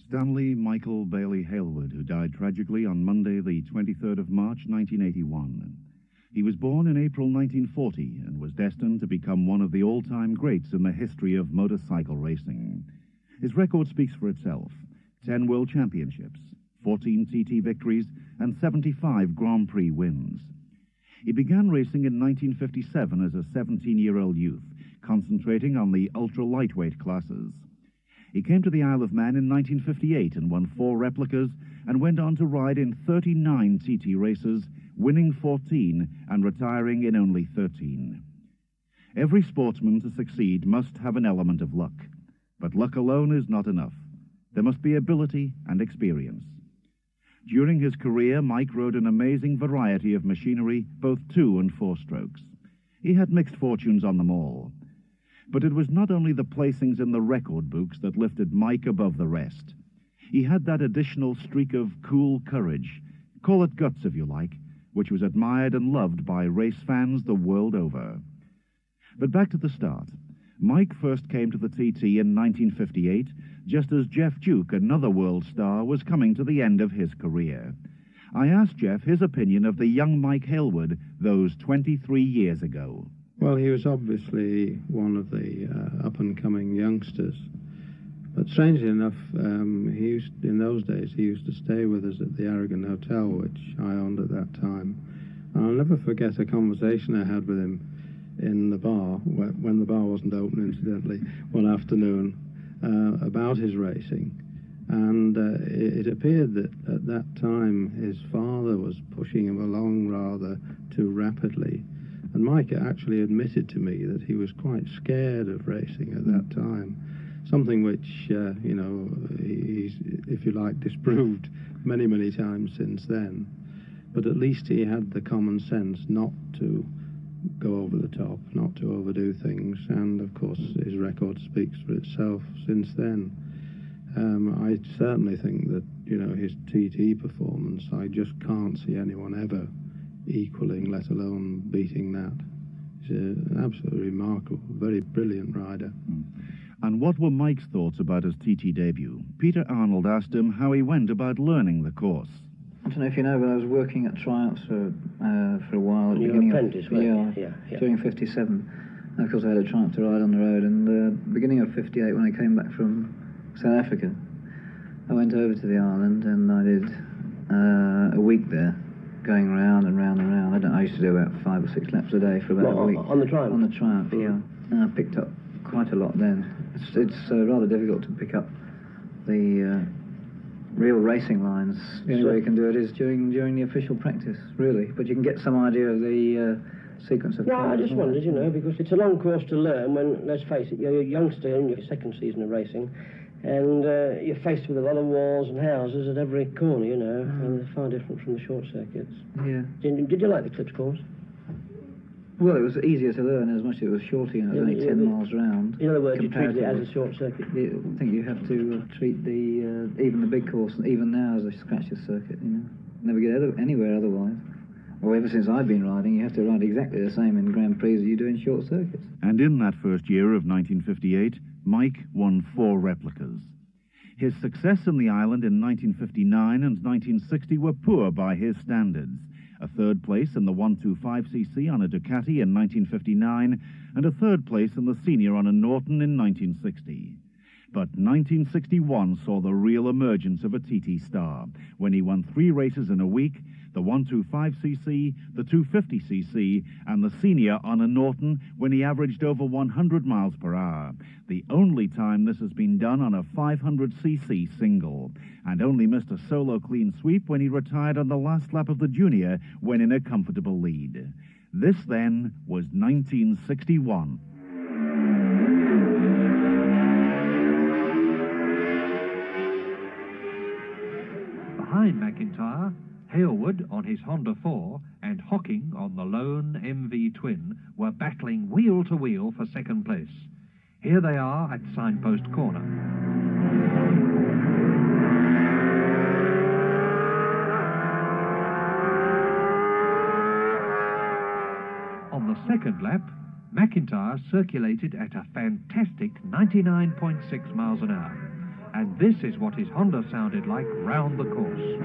Stanley Michael Bailey Hailwood, who died tragically on Monday, the 23rd of March, 1981. He was born in April 1940 and was destined to become one of the all-time greats in the history of motorcycle racing. His record speaks for itself: 10 World Championships, 14 TT victories, and 75 Grand Prix wins. He began racing in 1957 as a 17-year-old youth, concentrating on the ultra-lightweight classes. He came to the Isle of Man in 1958 and won 4 replicas and went on to ride in 39 TT races, winning 14 and retiring in only 13. Every sportsman to succeed must have an element of luck, but luck alone is not enough. There must be ability and experience. During his career, Mike rode an amazing variety of machinery, both 2- and 4-strokes. He had mixed fortunes on them all. But it was not only the placings in the record books that lifted Mike above the rest. He had that additional streak of cool courage, call it guts if you like, which was admired and loved by race fans the world over. But back to the start. Mike first came to the TT in 1958, just as Jeff Duke, another world star, was coming to the end of his career. I asked Jeff his opinion of the young Mike Hailwood those 23 years ago. Well, he was obviously one of the up-and-coming youngsters. But strangely enough, in those days, he used to stay with us at the Aragon Hotel, which I owned at that time. And I'll never forget a conversation I had with him in the bar, when the bar wasn't open, incidentally, one afternoon, about his racing. And it appeared that at that time his father was pushing him along rather too rapidly. And Mike actually admitted to me that he was quite scared of racing at that time, something which, he's, if you like, disproved many, many times since then. But at least he had the common sense not to go over the top, not to overdo things, and of course his record speaks for itself since then. I certainly think that, his TT performance, I just can't see anyone ever equaling, let alone beating that. He's an absolutely remarkable, very brilliant rider. And what were Mike's thoughts about his TT debut? Peter Arnold asked him how he went about learning the course. I don't know if you know, but I was working at Triumphs for a while. At the Your beginning apprentice, yeah, during 57. And of course I had a Triumph to ride on the road, and beginning of 58, when I came back from South Africa, I went over to the island and I did a week there, going round and round and round. I used to do about 5 or 6 laps a day for about a week. On the Triumph? On the Triumph, yeah. And I picked up quite a lot then. It's rather difficult to pick up the real racing lines. The only way you can do it is during the official practice, really. But you can get some idea of the sequence of I just wondered, because it's a long course to learn when, let's face it, you're a youngster in your second season of racing, and you're faced with a lot of walls and houses at every corner, and they're far different from the short circuits. Yeah. Did you like the Clips course? Well, it was easier to learn as much as it was shorter, it was only 10 miles round. In other words, you treated it as a short circuit. I think you have to treat even the big course, even now, as a scratcher circuit, Never get anywhere otherwise. Or ever since I've been riding, you have to ride exactly the same in Grand Prix as you do in short circuits. And in that first year of 1958, Mike won 4 replicas. His success in the island in 1959 and 1960 were poor by his standards. A 3rd place in the 125cc on a Ducati in 1959, and a 3rd place in the senior on a Norton in 1960. But 1961 saw the real emergence of a TT star, when he won 3 races in a week, the 125cc, the 250cc, and the senior on a Norton, when he averaged over 100 miles per hour. The only time this has been done on a 500cc single, and only missed a solo clean sweep when he retired on the last lap of the junior when in a comfortable lead. This, then, was 1961. Behind McIntyre, Hailwood on his Honda 4 and Hocking on the lone MV Twin were battling wheel to wheel for 2nd place. Here they are at Signpost Corner. On the 2nd lap, McIntyre circulated at a fantastic 99.6 miles an hour. and this is what his Honda sounded like round the course.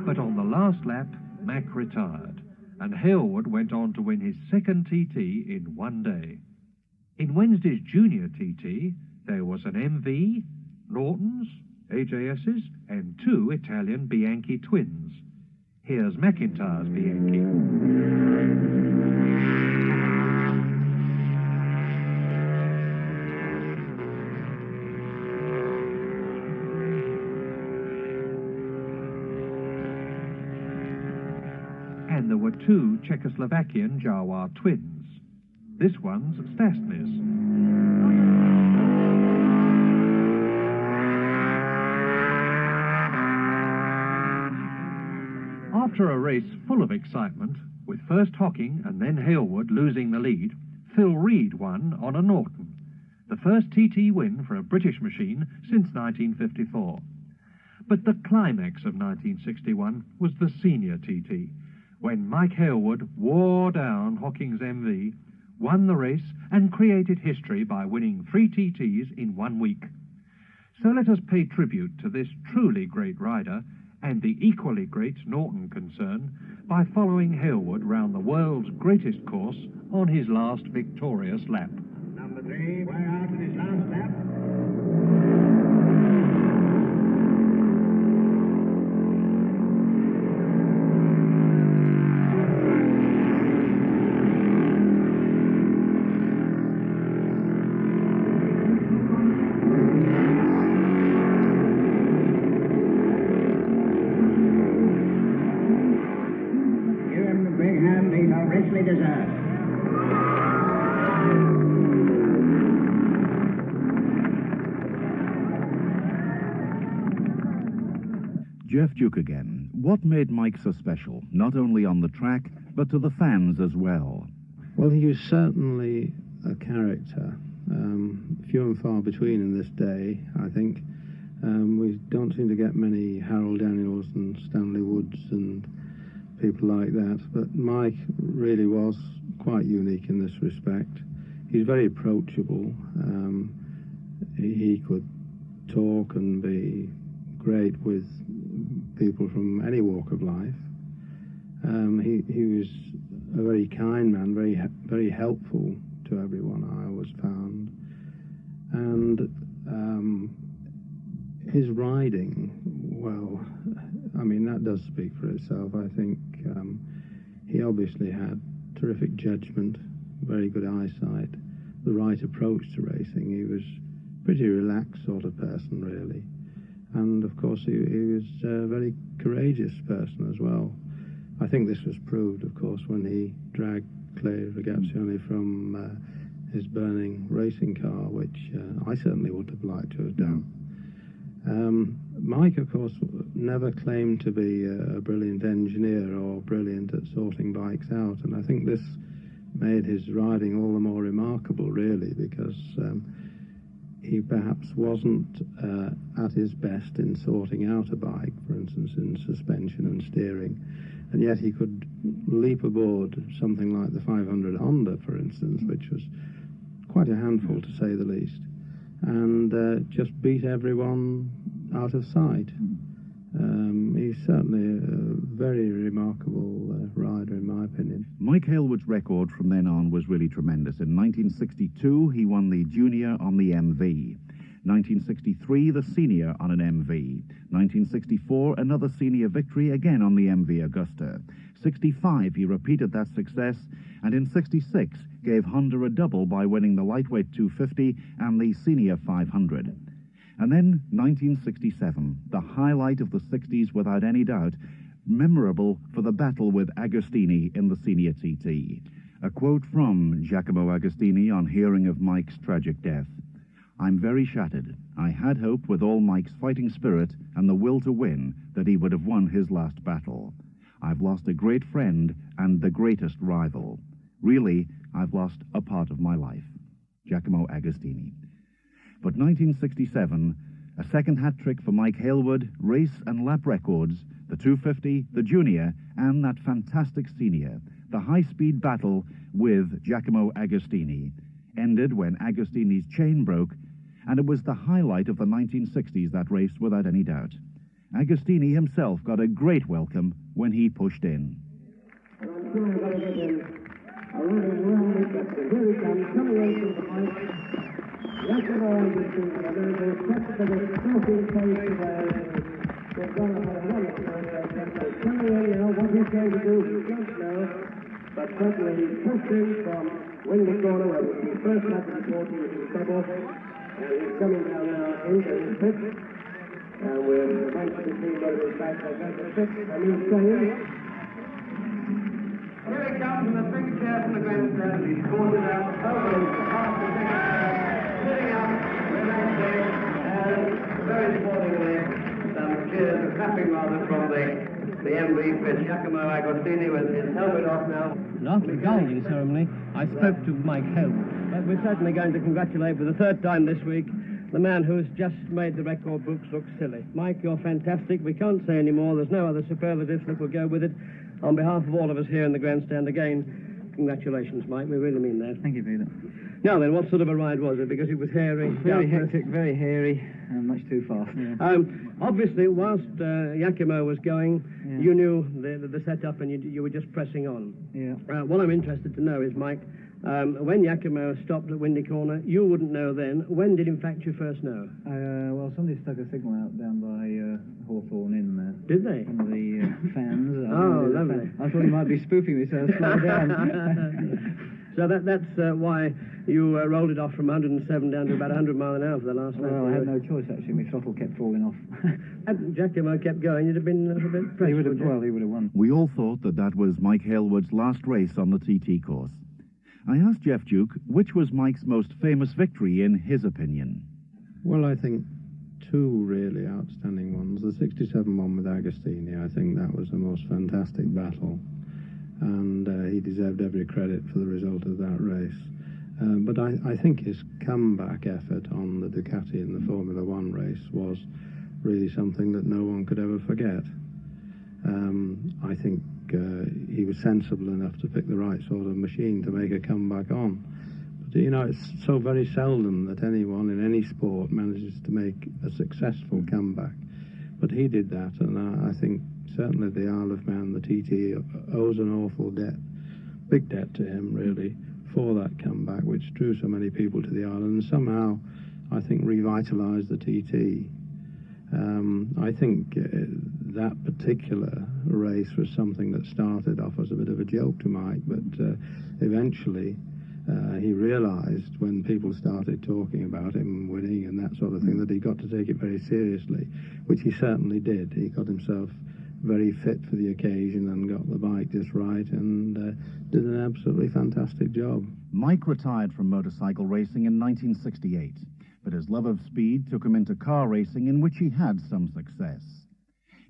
But on the last lap, Mac retired, and Hailwood went on to win his second TT in one day. In Wednesday's junior TT, there was an MV, Nortons, AJS's, and 2 Italian Bianchi twins. Here's McIntyre's Bianchi. And there were 2 Czechoslovakian Jawa twins. This one's Stasny's. After a race full of excitement, with first Hocking and then Hailwood losing the lead, Phil Reed won on a Norton, the first TT win for a British machine since 1954. But the climax of 1961 was the senior TT, when Mike Hailwood wore down Hocking's MV, won the race and created history by winning 3 TTs in 1 week. So let us pay tribute to this truly great rider and the equally great Norton concern by following Hailwood round the world's greatest course on his last victorious lap. Number 3, way out in his last lap. Jeff Duke again. What made Mike so special, not only on the track, but to the fans as well? Well, he was certainly a character. Few and far between in this day, I think. We don't seem to get many Harold Daniels and Stanley Woods and people like that, but Mike really was quite unique in this respect. He's very approachable. He could talk and be great with people from any walk of life. He was a very kind man, very helpful to everyone, I always found. And his riding, well, I mean, that does speak for itself. I think he obviously had terrific judgment, very good eyesight, the right approach to racing. He was a pretty relaxed sort of person, really. And, of course, he was a very courageous person as well. I think this was proved, of course, when he dragged Clay Ragazzioni from his burning racing car, which I certainly would have liked to have done. Mike, of course, never claimed to be a brilliant engineer or brilliant at sorting bikes out, and I think this made his riding all the more remarkable, really, because he perhaps wasn't at his best in sorting out a bike, for instance, in suspension and steering, and yet he could leap aboard something like the 500 Honda, for instance, which was quite a handful, to say the least, and just beat everyone out of sight. He's certainly a very remarkable rider, in my opinion. Mike Hailwood's record from then on was really tremendous. In 1962, he won the junior on the MV. 1963, the senior on an MV. 1964, another senior victory, again on the MV Augusta. 65, he repeated that success, and in 66, gave Honda a double by winning the lightweight 250 and the senior 500. And then 1967, the highlight of the 60s without any doubt, memorable for the battle with Agostini in the senior TT. A quote from Giacomo Agostini on hearing of Mike's tragic death. I'm very shattered. I had hope with all Mike's fighting spirit and the will to win that he would have won his last battle. I've lost a great friend and the greatest rival. Really, I've lost a part of my life. Giacomo Agostini. But 1967, a second hat-trick for Mike Hailwood, race and lap records, the 250, the junior, and that fantastic senior. The high-speed battle with Giacomo Agostini ended when Agostini's chain broke, and it was the highlight of the 1960s, that race, without any doubt. Agostini himself got a great welcome when he pushed in. But certainly he pushed in from Windy Corner, where the first lap of the 40 was in trouble, and he's coming down now into the pit, and we're eventually seeing whether he's back there going to the pit, and he's going. Here he comes in the big chair from the grandstand. He's caught it out over into half the big chair, sitting up, relaxing, and very sportingly, some cheers, clapping rather, from the MV pit. Giacomo Agostini with his helmet off now. After the guiding ceremony, I spoke to Mike Hailwood. But we're certainly going to congratulate for the third time this week the man who's just made the record books look silly. Mike, you're fantastic. We can't say any more. There's no other superlatives that will go with it. On behalf of all of us here in the grandstand, again, congratulations, Mike. We really mean that. Thank you, Peter. Now then, what sort of a ride was it? Because it was hairy. Very hectic, very hairy, and much too fast. Yeah. Obviously, whilst Giacomo was going, you knew the setup, and you were just pressing on. Yeah. What I'm interested to know is, Mike, when Giacomo stopped at Windy Corner, you wouldn't know then. When did, in fact, you first know? Well, somebody stuck a signal out down by Hawthorne Inn there. Did they? One of the fans. Oh, lovely. I thought he might be spoofing me, so I slowed down. So that's why you rolled it off from 107 down to about 100 miles an hour for the last lap. Well, I had no choice, actually. My throttle kept falling off. Had Giacomo kept going, you'd have been a bit pressed. He would have won. We all thought that was Mike Hailwood's last race on the TT course. I asked Jeff Duke which was Mike's most famous victory in his opinion. Well, I think two really outstanding ones. The 67 one with Agostini, I think that was the most fantastic battle. And he deserved every credit for the result of that race. But I think his comeback effort on the Ducati in the Formula One race was really something that no one could ever forget. I think he was sensible enough to pick the right sort of machine to make a comeback on. But, you know, it's so very seldom that anyone in any sport manages to make a successful comeback. But he did that, and I think certainly the Isle of Man, the TT, owes an awful debt, big debt to him, really, for that comeback, which drew so many people to the island and somehow, I think, revitalised the TT. I think that particular race was something that started off as a bit of a joke to Mike, but eventually he realised when people started talking about him winning and that sort of thing that he got to take it very seriously, which he certainly did. He got himself very fit for the occasion and got the bike just right and did an absolutely fantastic job. Mike retired from motorcycle racing in 1968, but his love of speed took him into car racing, in which he had some success.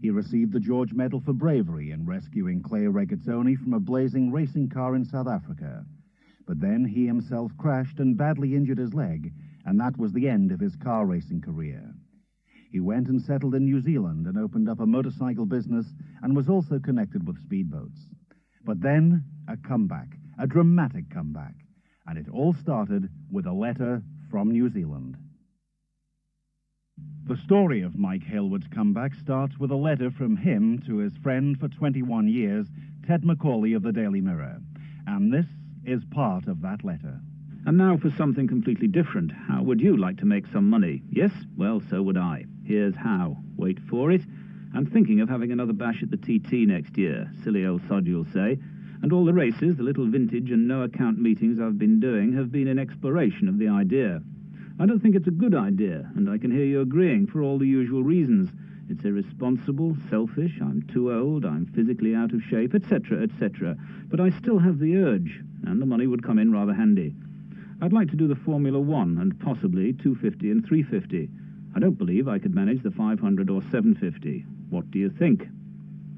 He received the George Medal for bravery in rescuing Clay Regazzoni from a blazing racing car in South Africa. But then he himself crashed and badly injured his leg, and that was the end of his car racing career. He went and settled in New Zealand and opened up a motorcycle business and was also connected with speedboats. But then, a comeback, a dramatic comeback. And it all started with a letter from New Zealand. The story of Mike Hailwood's comeback starts with a letter from him to his friend for 21 years, Ted Macaulay of the Daily Mirror. And this is part of that letter. And now for something completely different. How would you like to make some money? Yes? Well, so would I. Here's how. Wait for it. I'm thinking of having another bash at the TT next year. Silly old sod, you'll say. And all the races, the little vintage and no-account meetings I've been doing have been an exploration of the idea. I don't think it's a good idea, and I can hear you agreeing for all the usual reasons. It's irresponsible, selfish, I'm too old, I'm physically out of shape, etc., etc. But I still have the urge, and the money would come in rather handy. I'd like to do the Formula 1 and possibly 250 and 350. I don't believe I could manage the 500 or 750. What do you think?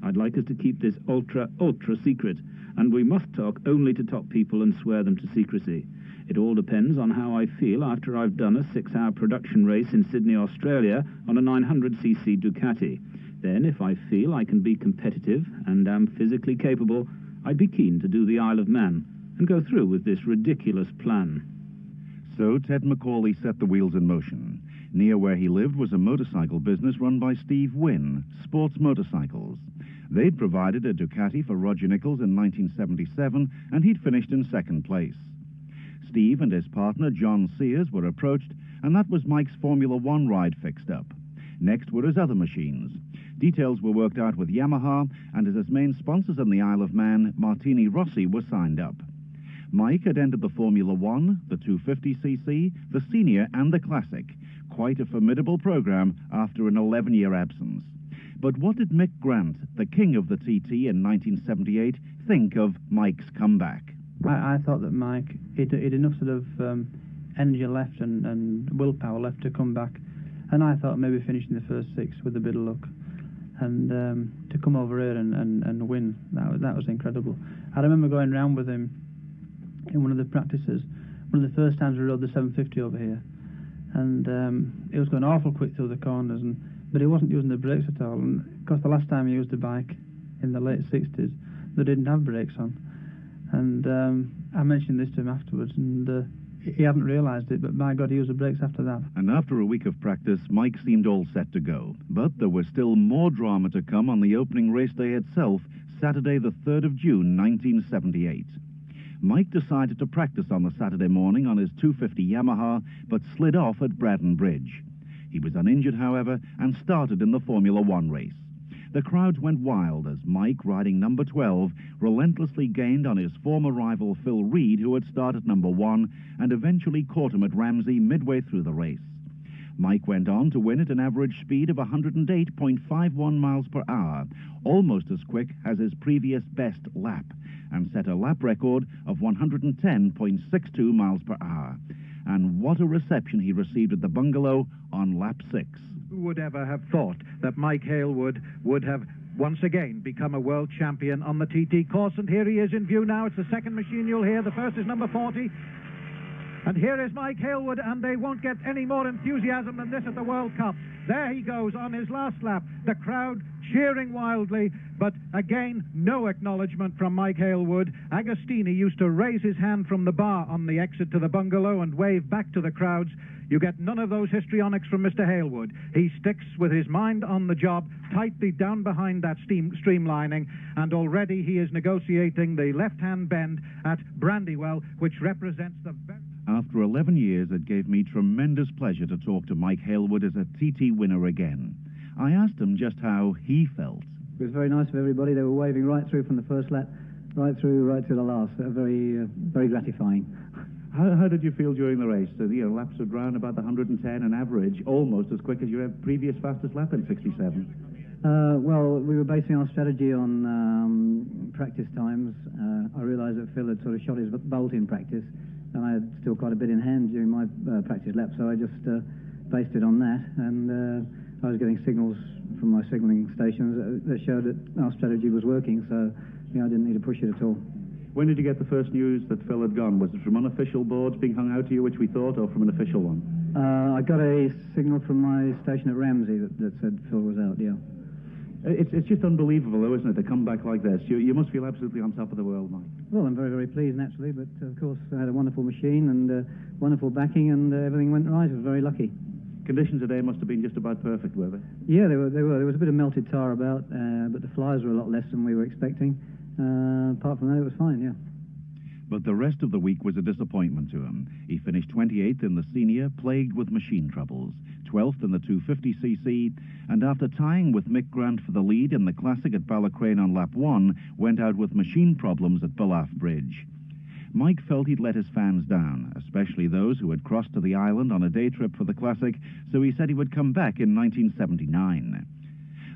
I'd like us to keep this ultra secret, and we must talk only to top people and swear them to secrecy. It all depends on how I feel after I've done a 6-hour production race in Sydney, Australia on a 900cc Ducati. Then, if I feel I can be competitive and am physically capable, I'd be keen to do the Isle of Man and go through with this ridiculous plan. So Ted Macaulay set the wheels in motion. Near where he lived was a motorcycle business run by Steve Wynn, Sports Motorcycles. They'd provided a Ducati for Roger Nichols in 1977, and he'd finished in second place. Steve and his partner, John Sears, were approached, and that was Mike's Formula 1 ride fixed up. Next were his other machines. Details were worked out with Yamaha, and as his main sponsors in the Isle of Man, Martini Rossi were signed up. Mike had entered the Formula 1, the 250cc, the Senior, and the Classic. Quite a formidable program after an 11-year absence. But what did Mick Grant, the king of the TT in 1978, think of Mike's comeback? I thought that Mike, he'd enough sort of energy left and willpower left to come back. And I thought maybe finishing the first 6 with a bit of luck. And to come over here and win, that was incredible. I remember going round with him in one of the practices, one of the first times we rode the 750 over here. And it was going awful quick through the corners, but he wasn't using the brakes at all. And of course, the last time he used the bike in the late 60s, they didn't have brakes on. And I mentioned this to him afterwards, and he hadn't realised it, but by God, he used the brakes after that. And after a week of practice, Mike seemed all set to go. But there was still more drama to come on the opening race day itself, Saturday the 3rd of June, 1978. Mike decided to practice on the Saturday morning on his 250 Yamaha, but slid off at Braddon Bridge. He was uninjured, however, and started in the Formula 1 race. The crowds went wild as Mike, riding number 12, relentlessly gained on his former rival Phil Reed, who had started number 1, and eventually caught him at Ramsey midway through the race. Mike went on to win at an average speed of 108.51 miles per hour, almost as quick as his previous best lap, and set a lap record of 110.62 miles per hour. And what a reception he received at the bungalow on lap 6. Who would ever have thought that Mike Hailwood would have once again become a world champion on the TT course? And here he is in view now. It's the second machine you'll hear. The first is number 40. And here is Mike Hailwood, and they won't get any more enthusiasm than this at the World Cup. There he goes on his last lap. The crowd cheering wildly, but again, no acknowledgement from Mike Hailwood. Agostini used to raise his hand from the bar on the exit to the bungalow and wave back to the crowds. You get none of those histrionics from Mr. Hailwood. He sticks with his mind on the job, tightly down behind that streamlining, and already he is negotiating the left-hand bend at Brandywell, which represents the very... After 11 years, it gave me tremendous pleasure to talk to Mike Hailwood as a TT winner again. I asked him just how he felt. It was very nice of everybody. They were waving right through from the first lap, right through the last. Very gratifying. How did you feel during the race? So, laps of around about the 110 an average, almost as quick as your previous fastest lap in 67. Well, we were basing our strategy on practice times. I realised that Phil had sort of shot his bolt in practice, and I had still quite a bit in hand during my practice lap, so I just based it on that, and I was getting signals from my signalling stations that showed that our strategy was working, so I didn't need to push it at all. When did you get the first news that Phil had gone? Was it from unofficial boards being hung out to you, which we thought, or from an official one? I got a signal from my station at Ramsey that said Phil was out, yeah. It's just unbelievable, though, isn't it, to come back like this? You must feel absolutely on top of the world, Mike. Well, I'm very, very pleased, naturally, but of course I had a wonderful machine and wonderful backing, and everything went right. I was very lucky. Conditions today must have been just about perfect, were they? Yeah, they were. There was a bit of melted tar about, but the flies were a lot less than we were expecting. Apart from that, it was fine, yeah. But the rest of the week was a disappointment to him. He finished 28th in the Senior, plagued with machine troubles, 12th in the 250cc, and after tying with Mick Grant for the lead in the Classic at Ballacrane on lap 1, went out with machine problems at Balaf Bridge. Mike felt he'd let his fans down, especially those who had crossed to the island on a day trip for the Classic, so he said he would come back in 1979.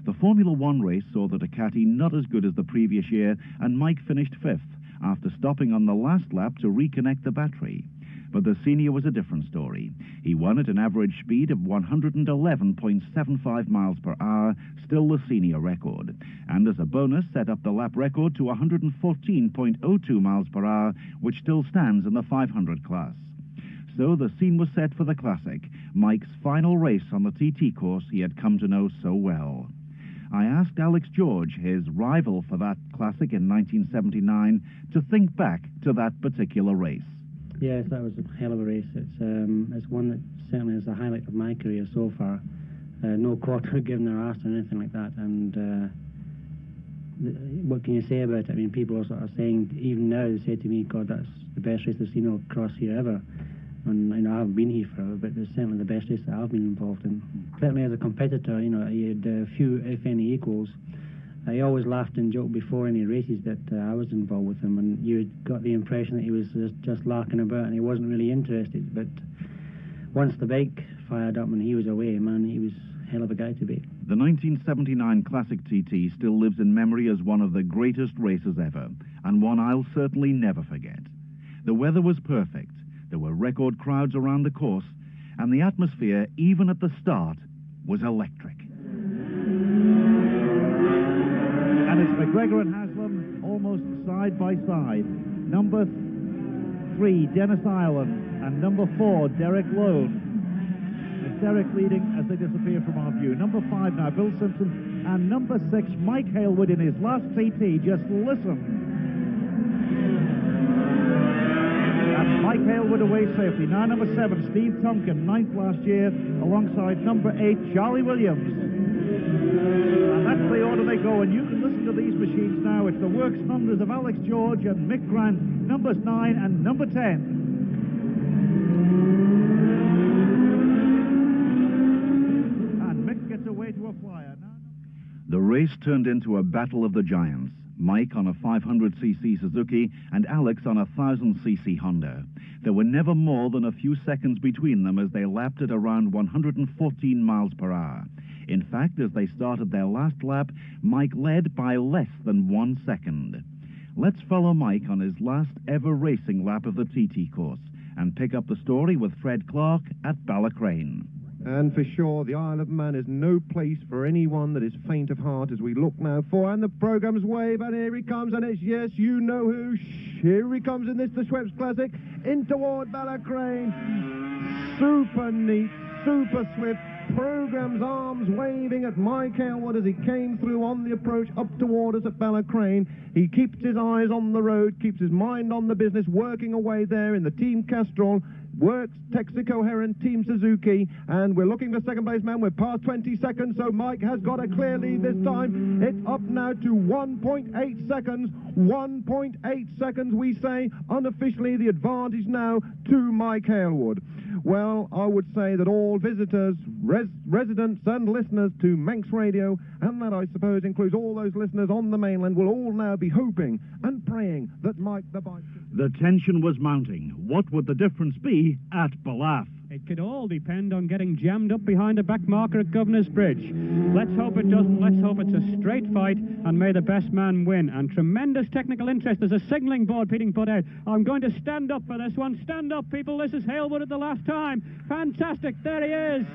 The Formula 1 race saw the Ducati not as good as the previous year, and Mike finished 5th, after stopping on the last lap to reconnect the battery. But the senior was a different story. He won at an average speed of 111.75 miles per hour, still the senior record, and as a bonus set up the lap record to 114.02 miles per hour, which still stands in the 500 class. So the scene was set for the Classic, Mike's final race on the TT course he had come to know so well. I asked Alex George, his rival for that Classic in 1979, to think back to that particular race. Yes, that was a hell of a race. It's one that certainly is the highlight of my career so far. No quarter given their arse or anything like that. And what can you say about it? I mean, people are sort of saying, even now, they say to me, God, that's the best race they've seen across here ever. And I haven't been here forever, but it's certainly the best race that I've been involved in. Certainly as a competitor, you had few, if any, equals. I always laughed and joked before any races that I was involved with him, and you got the impression that he was just larking about and he wasn't really interested. But once the bike fired up and he was away, man, he was a hell of a guy to be. The 1979 Classic TT still lives in memory as one of the greatest races ever, and one I'll certainly never forget. The weather was perfect. There were record crowds around the course, and the atmosphere, even at the start, was electric. And it's McGregor and Haslam almost side by side. Number 3, Dennis Ireland, and number 4, Derek Lone. It's Derek leading as they disappear from our view. Number 5 now, Bill Simpson, and number 6, Mike Hailwood in his last TT. Just listen. Mike Hailwood away safely. Now number 7, Steve Tonkin, 9th last year, alongside number 8, Charlie Williams. And that's the order they go, and you can listen to these machines now. It's the works numbers of Alex George and Mick Grant, numbers 9 and number 10. And Mick gets away to a flyer. The race turned into a battle of the giants. Mike on a 500cc Suzuki and Alex on a 1000cc Honda. There were never more than a few seconds between them as they lapped at around 114 miles per hour. In fact, as they started their last lap, Mike led by less than 1 second. Let's follow Mike on his last ever racing lap of the TT course and pick up the story with Fred Clark at Ballacrane. And for sure, the Isle of Man is no place for anyone that is faint of heart as we look now for, and the programme's wave, and here he comes, and it's, yes, you know who, here he comes in this, the Schweppes Classic, in toward Ballacrane. Super neat, super swift, programme's arms waving at Mike Hailwood as he came through on the approach up toward us at Ballacrane. He keeps his eyes on the road, keeps his mind on the business, working away there in the Team Castrol, works Texaco Heron, Team Suzuki, and we're looking for second place man. We're past 20 seconds, so Mike has got a clear lead this time. It's up now to 1.8 seconds. 1.8 seconds, we say, unofficially the advantage now to Mike Hailwood. Well, I would say that all visitors, residents and listeners to Manx Radio, and that I suppose includes all those listeners on the mainland, will all now be hoping and praying that Mike the bike... The tension was mounting. What would the difference be at Ballaugh? It could all depend on getting jammed up behind a back marker at Governor's Bridge. Let's hope it doesn't. Let's hope it's a straight fight, and may the best man win. And tremendous technical interest. There's a signalling board being put out. I'm going to stand up for this one. Stand up, people. This is Hailwood at the last time. Fantastic. There he is.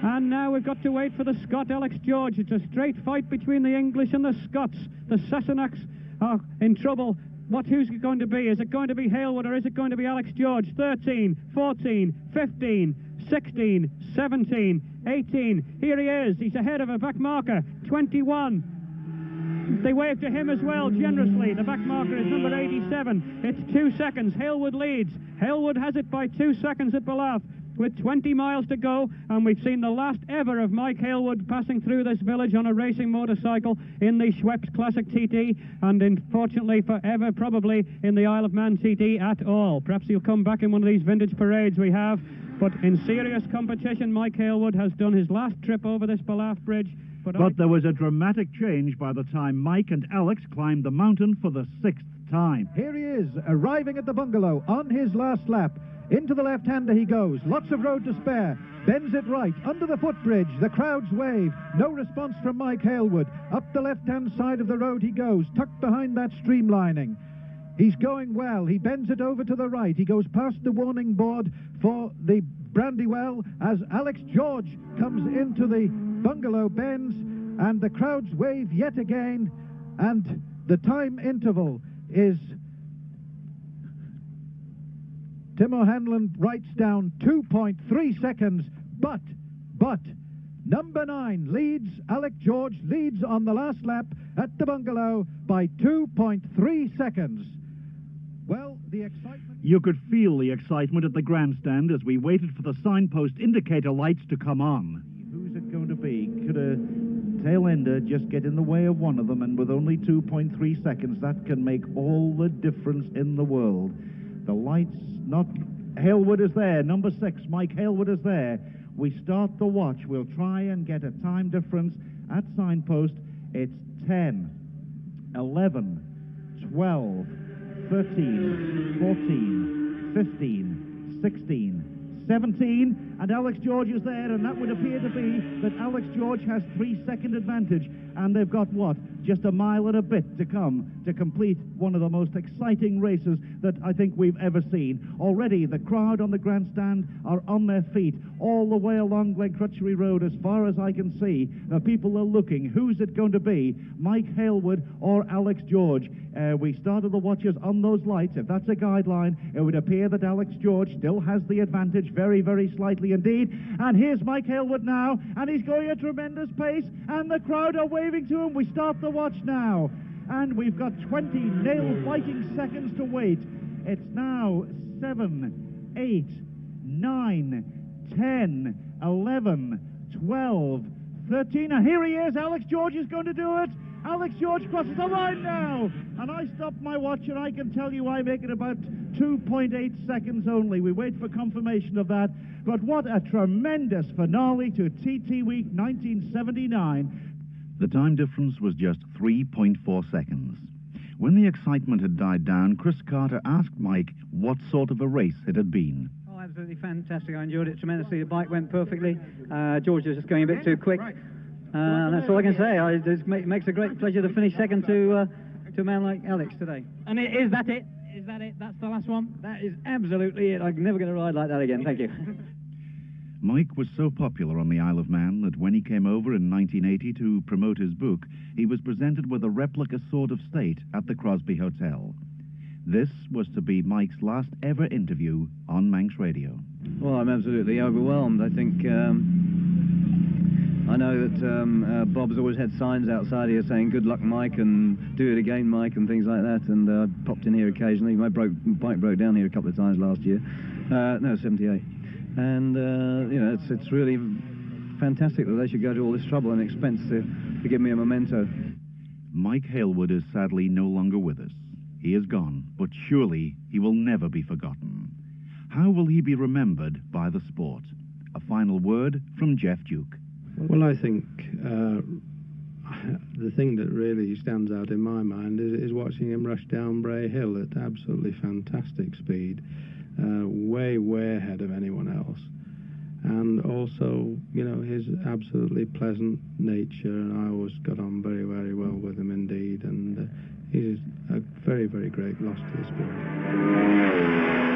And now we've got to wait for the Scot, Alex George. It's a straight fight between the English and the Scots. The Sassenachs are in trouble. Who's it going to be? Is it going to be Hailwood or is it going to be Alex George? 13, 14, 15, 16, 17, 18. Here he is. He's ahead of a back marker. 21. They wave to him as well, generously. The back marker is number 87. It's 2 seconds. Hailwood leads. Hailwood has it by 2 seconds at Ballaugh, with 20 miles to go, and we've seen the last ever of Mike Hailwood passing through this village on a racing motorcycle in the Schweppes Classic TT, and unfortunately forever probably in the Isle of Man TT at all. Perhaps he'll come back in one of these vintage parades we have, but in serious competition, Mike Hailwood has done his last trip over this Ballaugh Bridge. But there was a dramatic change by the time Mike and Alex climbed the mountain for the 6th time. Here he is, arriving at the bungalow on his last lap. Into the left-hander he goes, lots of road to spare, bends it right, under the footbridge, the crowds wave, no response from Mike Hailwood. Up the left-hand side of the road he goes, tucked behind that streamlining. He's going well. He bends it over to the right. He goes past the warning board for the Brandywell as Alex George comes into the bungalow bends, and the crowds wave yet again, and the time interval is... Tim O'Hanlon writes down 2.3 seconds, but number 9 leads, Alex George leads on the last lap at the bungalow by 2.3 seconds. Well, the excitement... You could feel the excitement at the grandstand as we waited for the signpost indicator lights to come on. Who's it going to be? Could a tail ender just get in the way of one of them, and with only 2.3 seconds, that can make all the difference in the world. The lights not... Hailwood is there, number 6, Mike Hailwood is there. We start the watch. We'll try and get a time difference at signpost. It's 10, 11, 12, 13, 14, 15, 16, 17, and Alex George is there, and that would appear to be that Alex George has 3-second advantage, and they've got, what, just a mile and a bit to come to complete one of the most exciting races that I think we've ever seen. Already the crowd on the grandstand are on their feet all the way along Glencrutchery Road as far as I can see. The people are looking. Who's it going to be? Mike Hailwood or Alex George? We started the watches on those lights. If that's a guideline, it would appear that Alex George still has the advantage, very, very slightly indeed. And here's Mike Hailwood now, and he's going at a tremendous pace, and the crowd are waving to him. We start the watch now, and we've got 20 nail-biting seconds to wait. It's now 7, 8, 9, 10, 11, 12, 13. And here he is. Alex George is going to do it. Alex George crosses the line now, and I stopped my watch, and I can tell you I make it about 2.8 seconds only. We wait for confirmation of that, but what a tremendous finale to TT Week 1979. The time difference was just 3.4 seconds. When the excitement had died down, Chris Carter asked Mike what sort of a race it had been. Oh, absolutely fantastic. I enjoyed it tremendously. The bike went perfectly. George was just going a bit too quick. That's all I can say. It makes a great pleasure to finish second to a man like Alex today. And is that it? Is that it? That's the last one? That is absolutely it. I'm never going to ride like that again. Thank you. Mike was so popular on the Isle of Man that when he came over in 1980 to promote his book, he was presented with a replica Sword of State at the Crosby Hotel. This was to be Mike's last ever interview on Manx Radio. Well, I'm absolutely overwhelmed. I think... I know that Bob's always had signs outside here saying, "Good luck, Mike," and "Do it again, Mike," and things like that, and I popped in here occasionally. My bike broke down here a couple of times last year. No, 78. And, you know, it's really fantastic that they should go to all this trouble and expense to give me a memento. Mike Hailwood is sadly no longer with us. He is gone, but surely he will never be forgotten. How will he be remembered by the sport? A final word from Jeff Duke. Well, I think the thing that really stands out in my mind is watching him rush down Bray Hill at absolutely fantastic speed, way ahead of anyone else. And also, you know, his absolutely pleasant nature, and I always got on very, very well with him indeed, and he's a very, very great loss to the sport.